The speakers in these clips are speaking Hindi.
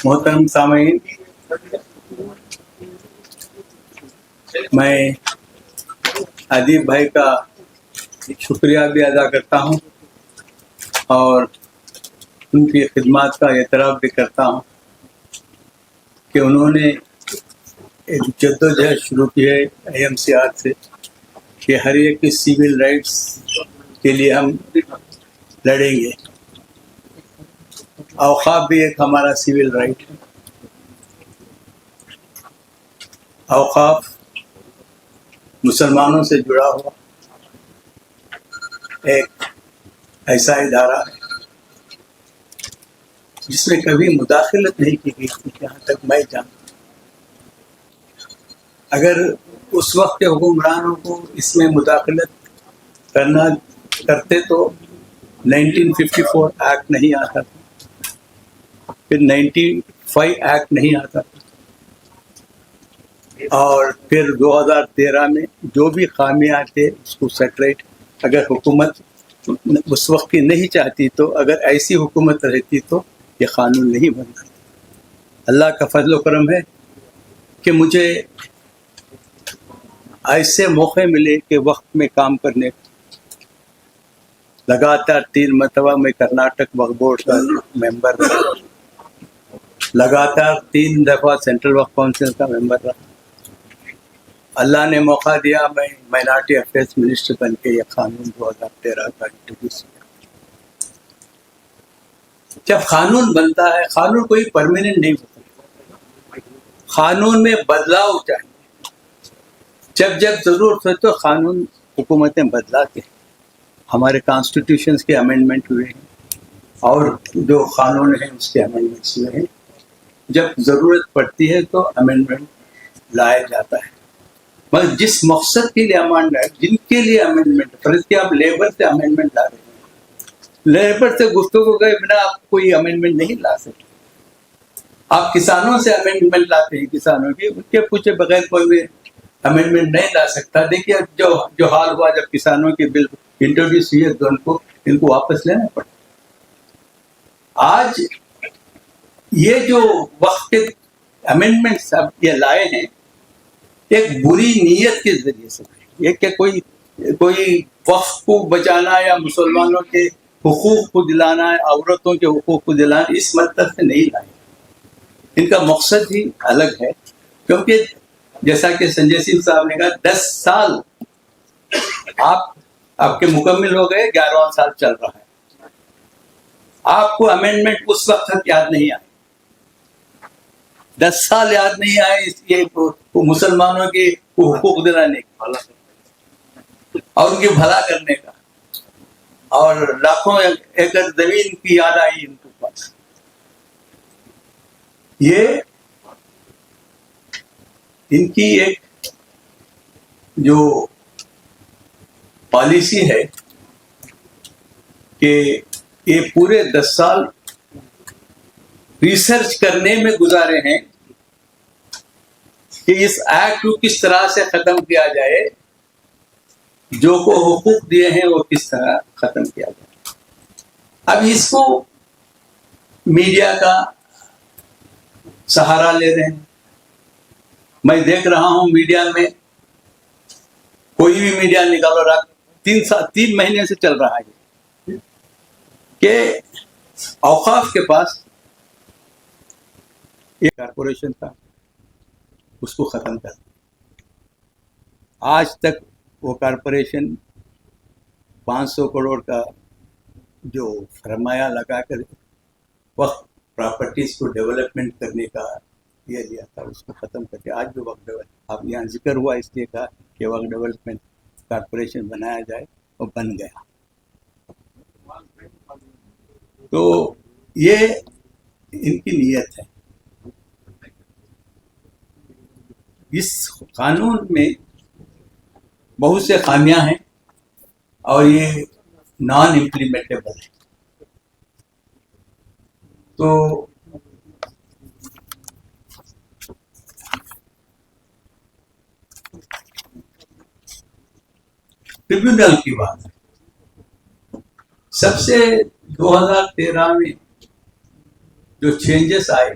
मोहतरम सामीन, मैं अदीब भाई का शुक्रिया भी अदा करता हूं और उनकी खिदमत का एतराफ़ भी करता हूं कि उन्होंने एक जद्दोजहद शुरू की है IMCR से कि हर एक की सिविल राइट्स के लिए हम लड़ेंगे। औक़ाफ़ भी एक हमारा सिविल राइट है। औक़ाफ़ मुसलमानों से जुड़ा हुआ एक ऐसा इदारा है जिसमें कभी मुदाखलत नहीं की गई थी, जहाँ तक मैं जानता। अगर उस वक्त के हुक्मरानों को इसमें मुदाखलत करते तो 1954 एक्ट नहीं आता था, फिर 95 एक्ट नहीं आता था, और फिर 2013 में जो भी खामियां थे उसको सेटरेट। अगर हुकूमत उस वक्त की नहीं चाहती तो, अगर ऐसी हुकूमत रहती तो ये कानून नहीं बनता। अल्लाह का फजल करम है कि मुझे ऐसे मौके मिले कि वक्त में काम करने। लगातार 3 मरतबा मैं कर्नाटक वक्फ बोर्ड का मेंबर रहा, लगातार 3 दफ़ा सेंट्रल वक्फ काउंसिल का मेंबर रहा। अल्लाह ने मौका दिया, मैं माइनॉरिटी अफेयर्स मिनिस्टर बन के यह कानून 2013 का इंट्रोड्यूस किया। जब कानून बनता है, कानून कोई परमानेंट नहीं होता, कानून में बदलाव चाहिए। जब जब जरूरत हो तो कानून हुकूमतें बदलाते हैं। हमारे कॉन्स्टिट्यूशन के अमेंडमेंट हुए हैं और जो कानून है उसके अमेंडमेंट्स हुए हैं। जब जरूरत पड़ती है तो अमेंडमेंट लाया जाता है, मगर जिस मकसद के लिए अमेंडमेंट, जिनके लिए अमेंडमेंट, फर्ज कि आप लेबर से अमेंडमेंट ला रहे हैं, लेबर से गुफ्तगू के बिना आप कोई अमेंडमेंट नहीं ला सकते। आप किसानों से अमेंडमेंट लाते हैं, किसानों की उनके पूछे बगैर कोई भी अमेंडमेंट नहीं ला सकता। देखिए जो हाल हुआ जब किसानों की बिल इंट्रोड्यूस हुई है तो इनको वापस लेना पड़ा। आज ये जो वक्त के अमेंडमेंट्स अब ये लाए हैं एक बुरी नीयत के जरिए से, ये कि कोई वक्फ को बचाना या मुसलमानों के हुकूक को दिलाना है, औरतों के हुकूक को दिलाना, इस मतलब से नहीं लाए। इनका मकसद ही अलग है, क्योंकि जैसा कि संजय सिंह साहब ने कहा 10 साल आपके मुकम्मिल हो गए, 11वां साल चल रहा है। आपको अमेंडमेंट उस वक्त तक याद नहीं आए, 10 साल याद नहीं आए, इसलिए मुसलमानों के हुकूक दिलाने का और उनके भला करने का, और लाखों एकड़ जमीन की याद आई इनके पास। ये इनकी एक जो पॉलिसी है कि ये पूरे 10 साल रिसर्च करने में गुजारे हैं कि इस एक्ट को किस तरह से खत्म किया जाए, जो को हुकूक दिए हैं वो किस तरह खत्म किया जाए। अब इसको मीडिया का सहारा ले रहे हैं। मैं देख रहा हूं मीडिया में, कोई भी मीडिया निकालो रहा, 3 महीने से चल रहा है कि औकाफ के पास एक कारपोरेशन था, उसको खत्म कर। आज तक वो कारपोरेशन 500 करोड़ का जो फरमाया लगाकर वक्त प्रॉपर्टीज को डेवलपमेंट करने का ये लिया था, उसको खत्म करके आज जो वक्त डेवलप, आप यहाँ जिक्र हुआ इसलिए कहा कि वक्त डेवलपमेंट कारपोरेशन बनाया जाए, वो बन गया। तो ये इनकी नीयत है। इस कानून में बहुत से खामियां हैं और ये नॉन इम्प्लीमेंटेबल है। तो ट्रिब्यूनल की बात है। सबसे 2013 में जो चेंजेस आए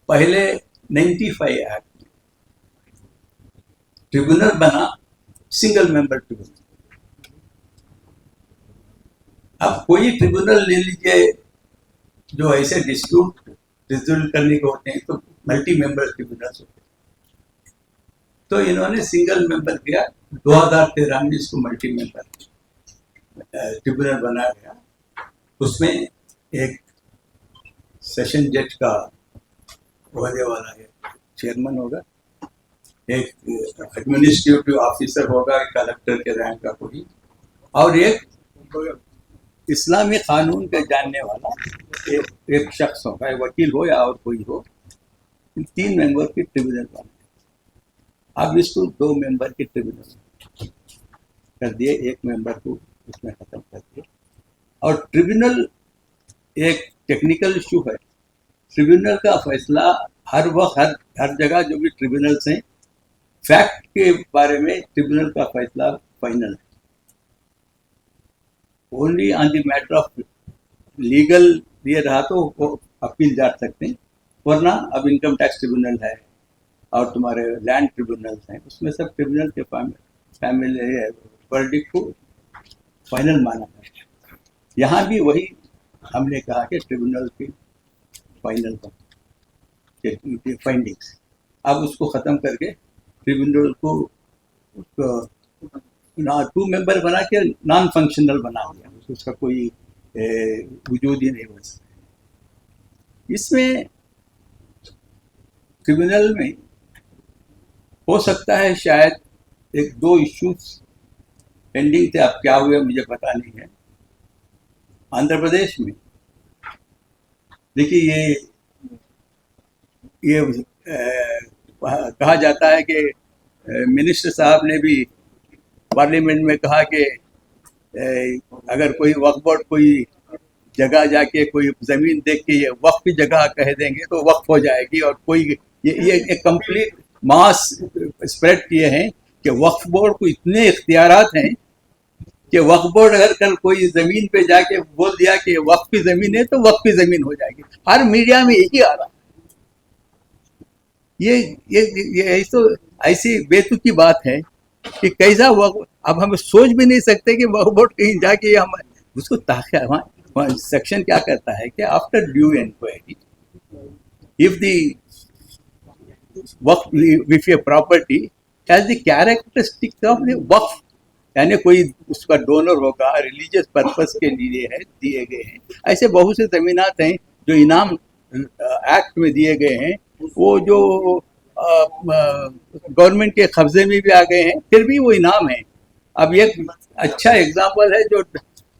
पहले 95 एक्ट ट्रिब्यूनल बना, सिंगल मेंबर ट्रिब्यूनल। अब कोई ट्रिब्यूनल ले लीजिए जो ऐसे डिस्प्यूट रिजोल्व करने के होते हैं तो मल्टी मेंबर ट्रिब्यूनल्स होते हैं। तो इन्होंने सिंगल मेंबर किया, 2013 में इसको मल्टी मेंबर ट्रिब्यूनल बनाया गया। उसमें एक सेशन जज का होने वाला है, चेयरमैन होगा, एक एडमिनिस्ट्रेटिव ऑफिसर होगा, एक कलेक्टर के रैंक का कोई, और एक इस्लामी कानून के जानने वाला एक शख्स होगा, वकील हो या और कोई हो। इन 3 मेंबर की ट्रिब्यूनल बना। अब इसको 2 मेंबर के ट्रिब्यूनल कर दिए, 1 मेंबर को उसमें खत्म कर दिया। और ट्रिब्यूनल एक टेक्निकल इशू है। ट्रिब्यूनल का फैसला हर वक्त हर जगह जो भी ट्रिब्यूनल्स हैं, फैक्ट के बारे में ट्रिब्यूनल का फैसला फाइनल है। Only on the matter of legal ये रहा तो वो अपील जा सकते हैं, वरना अब इनकम टैक्स ट्रिब्यूनल है और तुम्हारे लैंड ट्रिब्यूनल्स हैं, उसमें सब ट्रिब्यूनल के फैमिली वर्डिक्ट को फाइनल माना है। यहाँ भी वही हमने कहा कि ट्रिब्यूनल की फाइनल फाइंडिंग्स, अब उसको ख़त्म करके ट्रिब्यूनल को 2 मेंबर बना के नॉन फंक्शनल बना दिया, उसका कोई वजूद ही नहीं बन सकता। इसमें ट्रिब्यूनल में हो सकता है शायद 1-2 इश्यूज पेंडिंग थे, अब क्या हुए मुझे पता नहीं है। आंध्र प्रदेश में देखिए ये कहा जाता है कि मिनिस्टर साहब ने भी पार्लियामेंट में कहा कि अगर कोई वक्फ बोर्ड कोई जगह जाके कोई ज़मीन देख के ये वक्फ की जगह कह देंगे तो वक्फ हो जाएगी, और कोई ये एक कंप्लीट मास स्प्रेड किए हैं कि वक्फ बोर्ड को इतने इख्तियारात हैं कि वक्फ बोर्ड अगर कल कोई ज़मीन पे जाके बोल दिया कि वक्फ की ज़मीन है तो वक्फ की ज़मीन हो जाएगी। हर मीडिया में यही आ रहा। ये तो ऐसी बेतुकी बात है कि कैसा वक्फ, अब हम सोच भी नहीं सकते कि वक्फ बोर्ड कहीं जाके हम उसको ताकि सेक्शन क्या करता है कि after due inquiry if the waqf विफ a property has the characteristics of the waqf, यानी कोई उसका डोनर होगा, रिलीजियस पर्पस के लिए है दिए गए हैं। ऐसे बहुत से ज़मीनात हैं जो इनाम एक्ट में दिए गए हैं, वो जो गवर्नमेंट के कब्जे में भी आ गए हैं, फिर भी वो इनाम है। अब एक अच्छा एग्जांपल है जो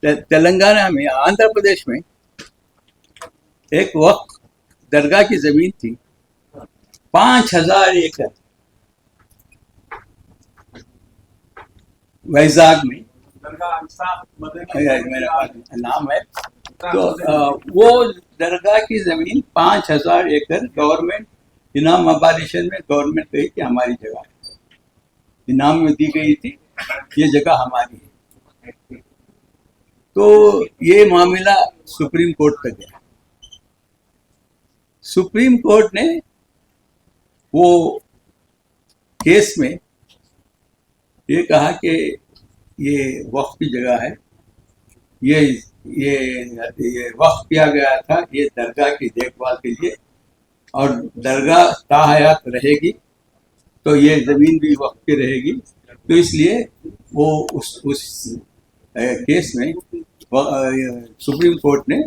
तेलंगाना में, आंध्र प्रदेश में एक वक्त दरगाह की ज़मीन थी 5000 एकड़ वैजाग में, मेरा नाम है। तो वो दरगाह की ज़मीन 5000 एकड़ गवर्नमेंट इनाम अबालिशन में गवर्नमेंट कही कि हमारी जगह है, इनाम में दी गई थी, ये जगह हमारी है। तो ये मामला सुप्रीम कोर्ट तक गया। सुप्रीम कोर्ट ने वो केस में ये कहा कि ये वक्फ की जगह है, ये वक्फ किया गया था ये दरगाह की देखभाल के लिए, और दरगाह ताहयात रहेगी तो ये ज़मीन भी वक्फ की रहेगी। तो इसलिए वो उस केस में सुप्रीम कोर्ट ने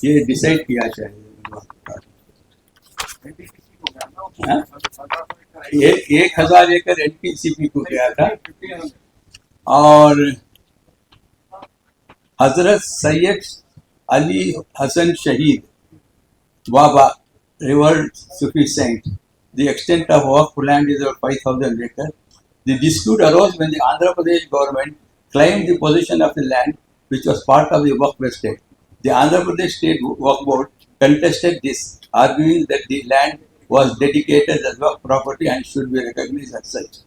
ये डिसाइड किया चाहिए। 1000 एकड़ एनटीसीपी को गया था, और हजरत सैयद अली हसन शहीद बाबा revered Sufi saint, the extent of Waqf land is about 5,000 acres. The dispute arose when the Andhra Pradesh government claimed the possession of the land which was part of the Waqf estate. The Andhra Pradesh State Waqf Board contested this, arguing that the land was dedicated as Waqf property and should be recognized as such.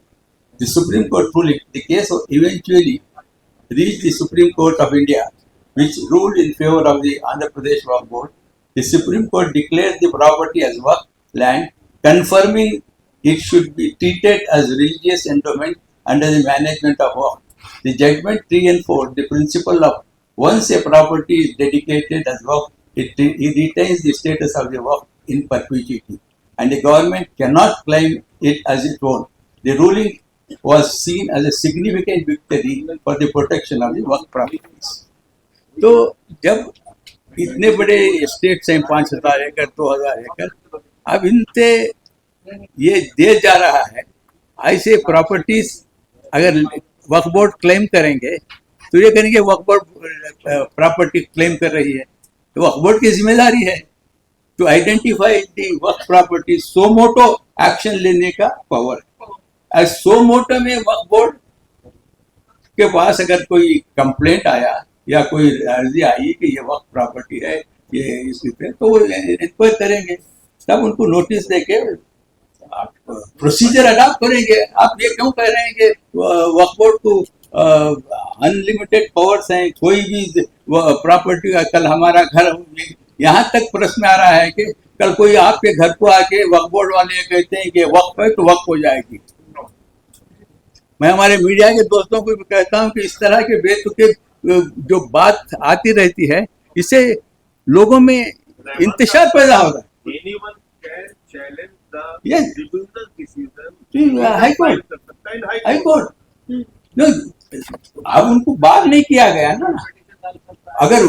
The Supreme Court ruling, the case eventually reached the Supreme Court of India, which ruled in favor of the Andhra Pradesh Waqf Board. The Supreme Court declared the property as Waqf land, confirming it should be treated as religious endowment under the management of Waqf. The judgment reinforced the principle of once a property is dedicated as Waqf, it retains the status of the Waqf in perpetuity, and the government cannot claim it as its own. The ruling was seen as a significant victory for the protection of the Waqf properties. तो जब इतने बड़े स्टेट्स हैं 5,000 एकड़ 2,000 एकड़, अब इनसे ये दे जा रहा है, ऐसे प्रॉपर्टीज अगर वक्फ बोर्ड क्लेम करेंगे तो ये करेंगे वक्फ बोर्ड प्रॉपर्टी क्लेम कर रही है, तो वक्फ बोर्ड की जिम्मेदारी है to identify the Waqf property, suo motu action लेने का पावर है। सो मोटो में वक्फ बोर्ड के पास अगर कोई कंप्लेंट आया या कोई अर्जी आई कि ये वक्फ प्रॉपर्टी है, ये इसी पे, तो वो इंक्वायरी करेंगे, तब उनको नोटिस देके प्रोसीजर अडॉप्ट करेंगे। आप ये क्यों कह रहे हैं कि वक्फ बोर्ड को अनलिमिटेड पावर्स हैं, कोई भी प्रॉपर्टी, कल हमारा घर, यहाँ तक प्रश्न आ रहा है कि कल कोई आपके घर को आके वक्फ बोर्ड वाले कहते हैं कि वक्फ है तो वक्फ हो जाएगी। मैं हमारे मीडिया के दोस्तों को भी कहता हूँ कि इस तरह के बेतुके जो बात आती रहती है, इससे लोगों में इंतशार पैदा हो रहा है। हाई कोर्ट नो, अब उनको बात नहीं किया गया ना। अगर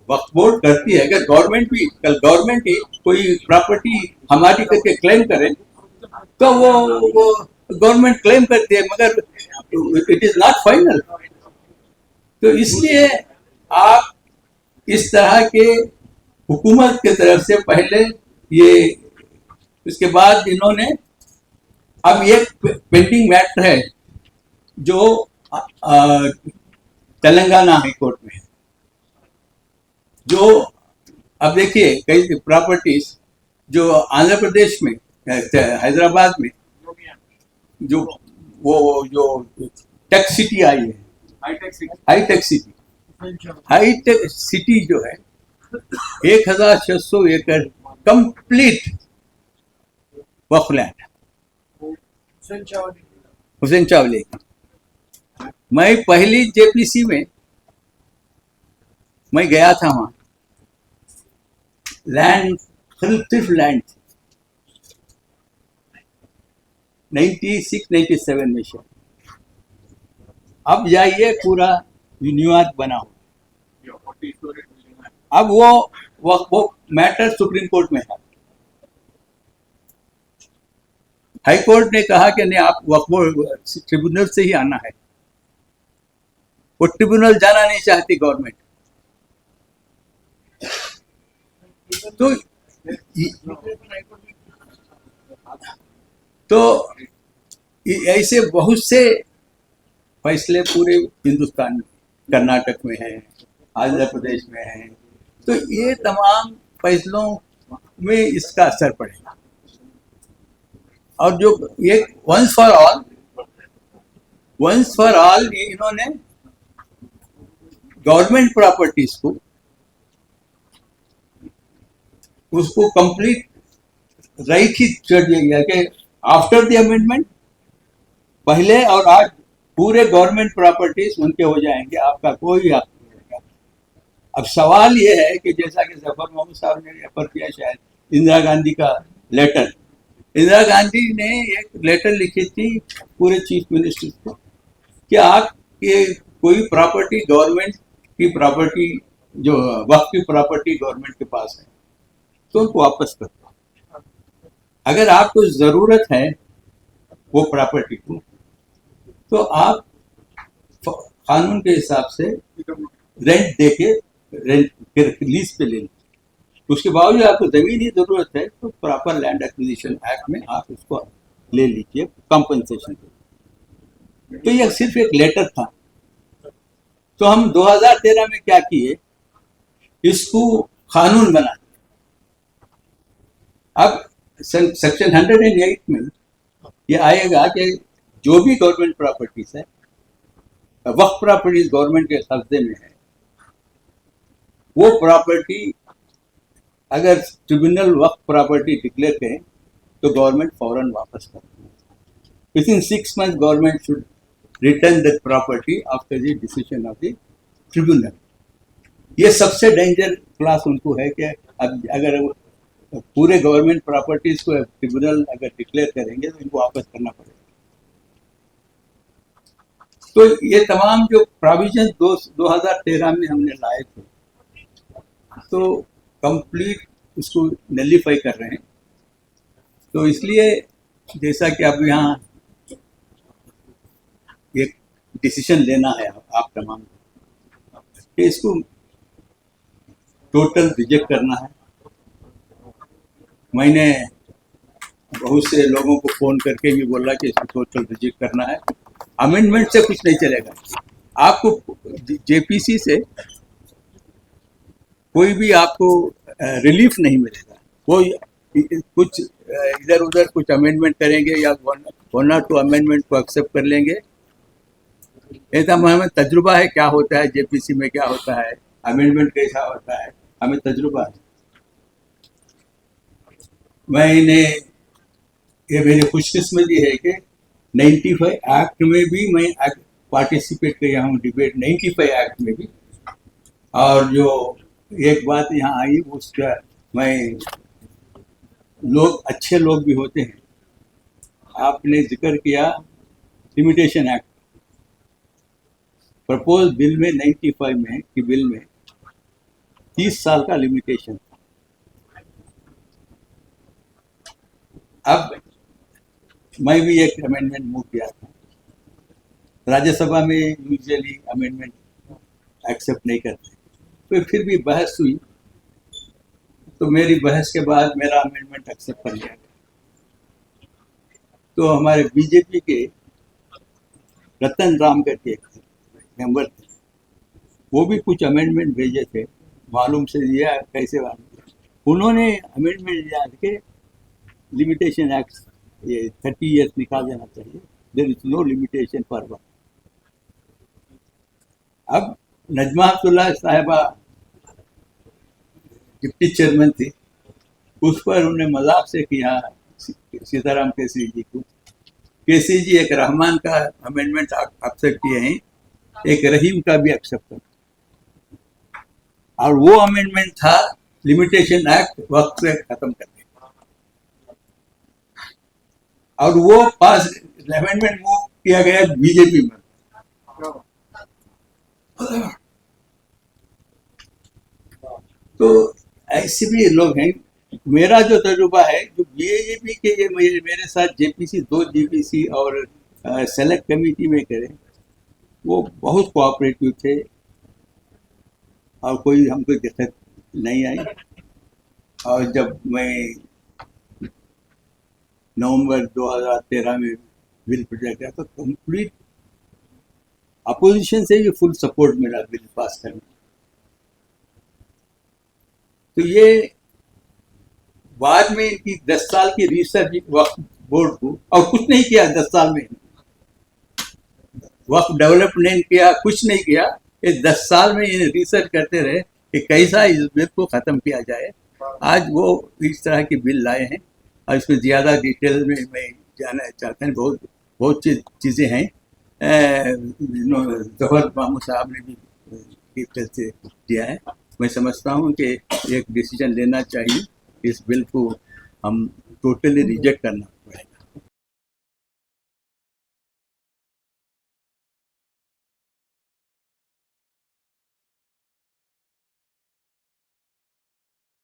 वक्फ बोर्ड करती है, अगर गवर्नमेंट भी, कल गवर्नमेंट ही कोई प्रॉपर्टी हमारी करके क्लेम करे तो वो गवर्नमेंट क्लेम करती है, मगर इट इज नॉट फाइनल। तो इसलिए आप इस तरह के हुकूमत की तरफ से पहले ये, उसके बाद इन्होंने अब ये पेंडिंग मैटर है जो तेलंगाना हाई कोर्ट में है, जो अब देखिए कई प्रॉपर्टीज जो आंध्र प्रदेश में, हैदराबाद में जो टेक सिटी आई है, हाईटेक सिटी जो है 1,600 एकड़ कंप्लीट वक्फ लैंड, हुसैन चावले। मैं पहली जेपीसी में मैं गया था, वहां लैंड सिर्फ लैंड 96-97 में शायद। अब जाइए पूरा न्यूयॉर्क बना हुआ, अब वो मैटर सुप्रीम कोर्ट में है। हाई कोर्ट ने कहा कि नहीं, आप वक्फ बोर्ड ट्रिब्यूनल से ही आना है। वो ट्रिब्यूनल जाना नहीं चाहती गवर्नमेंट। तो ऐसे बहुत से फैसले पूरे हिंदुस्तान में, कर्नाटक में है, आंध्र प्रदेश में है, तो ये तमाम फैसलों में इसका असर पड़ेगा। और जो ये वंस फॉर ऑल इन्होंने गवर्नमेंट प्रॉपर्टीज को उसको कंप्लीट राइट ही छोड़ दिया गया कि आफ्टर द अमेंडमेंट, पहले और आज पूरे गवर्नमेंट प्रॉपर्टीज उनके हो जाएंगे, आपका कोई हक नहीं रहेगा। अब सवाल ये है कि जैसा कि जफर मोहम्मद साहब ने रेफर किया शायद इंदिरा गांधी का लेटर, इंदिरा गांधी ने एक लेटर लिखी थी पूरे चीफ मिनिस्टर को कि आप ये कोई प्रॉपर्टी, गवर्नमेंट की प्रॉपर्टी, जो वक्फ की प्रॉपर्टी गवर्नमेंट के पास है, तो उनको वापस कर दो। अगर आपको जरूरत है वो प्रॉपर्टी को, तो आप कानून के हिसाब से रेंट देके, रेंट लीज पे ले लीजिए। उसके बावजूद आपको जमीन की जरूरत है तो प्रॉपर लैंड एक्विजिशन एक्ट में आप उसको ले लीजिए कंपनसेशन। तो यह सिर्फ एक लेटर था। तो हम 2013 में क्या किए, इसको कानून बना दिया। अब सेक्शन 108 में ये आएगा कि जो भी गवर्नमेंट प्रॉपर्टीज है, वक्फ प्रॉपर्टीज गवर्नमेंट के कब्जे में है, वो प्रॉपर्टी अगर ट्रिब्यूनल वक्फ प्रॉपर्टी डिक्लेयर करें तो गवर्नमेंट फौरन वापस करती है। With in 6 months government should return the property after the decision of the tribunal. ये सबसे डेंजर क्लास उनको है कि अब अगर पूरे गवर्नमेंट प्रॉपर्टीज को ट्रिब्यूनल अगर डिक्लेयर करेंगे तो इनको वापस करना पड़ेगा। तो ये तमाम जो प्रोविजन 2013 में हमने लाए थे तो कंप्लीट उसको नलीफाई कर रहे हैं। तो इसलिए जैसा कि अब यहाँ एक डिसीजन लेना है आप तमाम कि इसको टोटल रिजेक्ट करना है। मैंने बहुत से लोगों को फोन करके भी बोला कि इसको टोटल रिजेक्ट करना है। अमेंडमेंट से कुछ नहीं चलेगा। आपको जेपीसी से कोई भी आपको रिलीफ नहीं मिलेगा। कोई कुछ इधर उधर कुछ अमेंडमेंट करेंगे या 1 or 2 अमेंडमेंट को एक्सेप्ट कर लेंगे। ऐसा हमें तजुर्बा है क्या होता है जेपीसी में, क्या होता है अमेंडमेंट, कैसा होता है, हमें तजुर्बा है। मैंने ये मेरी खुशकिस्मती है कि 95 एक्ट में भी मैं पार्टिसिपेट किया हूँ, डिबेट 95 एक्ट में भी। और जो एक बात यहाँ आई उसका मैं, लोग अच्छे लोग भी होते हैं। आपने जिक्र किया लिमिटेशन एक्ट, प्रपोज बिल में 95 में कि बिल में 30 साल का लिमिटेशन था। अब मैं भी एक अमेंडमेंट मूव किया था। राज्यसभा में यूजुअली अमेंडमेंट एक्सेप्ट नहीं करते, तो फिर भी बहस हुई तो मेरी बहस के बाद मेरा अमेंडमेंट एक्सेप्ट कर लिया गया। तो हमारे बीजेपी के रतन राम करके एक मेंबर थे, वो भी कुछ अमेंडमेंट भेजे थे, मालूम से दिया कैसे मालूम। उन्होंने अमेंडमेंट दिया कि लिमिटेशन एक्ट ये 30 years निकाल देना चाहिए, there is no limitation for work. अब नजमा अब्दुल्ला साहिबा डिप्टी चेयरमैन थी, उस पर उन्होंने मजाक से किया सीताराम केसरी जी को, केसरी जी एक रहमान का अमेंडमेंट एक्सेप्ट किए हैं, एक रहीम का भी एक्सेप्ट कर। और वो अमेंडमेंट था लिमिटेशन एक्ट वक्त से खत्म करने, और वो पास अमेंडमेंट मूव किया गया बीजेपी में। तो ऐसे भी लोग हैं। मेरा जो तजुर्बा है, जो बीजेपी के ये मेरे साथ जेपीसी 2 जेपीसी और सेलेक्ट कमेटी में करे, वो बहुत कोऑपरेटिव थे और कोई हमको दिक्कत नहीं आई। और जब मैं नवंबर 2013 में बिल प्रोजेक्ट किया तो कंप्लीट अपोजिशन से भी फुल सपोर्ट मिला बिल पास करने। तो ये बाद में इनकी 10 साल की रिसर्च वक्फ बोर्ड को, और कुछ नहीं किया 10 साल में, वक्फ डेवलप नहीं किया, कुछ नहीं किया। ये 10 साल में ये रिसर्च करते रहे कि कैसा इस बिल को ख़त्म किया जाए। आज वो इस तरह की बिल लाए हैं और इसमें ज़्यादा डिटेल में मैं जाना चाहता हूँ। बहुत चीज़ें हैं, जफर मामू साहब ने भी डिटेल से दिया है। मैं समझता हूँ कि एक डिसीजन लेना चाहिए, इस बिल को हम टोटली रिजेक्ट करना।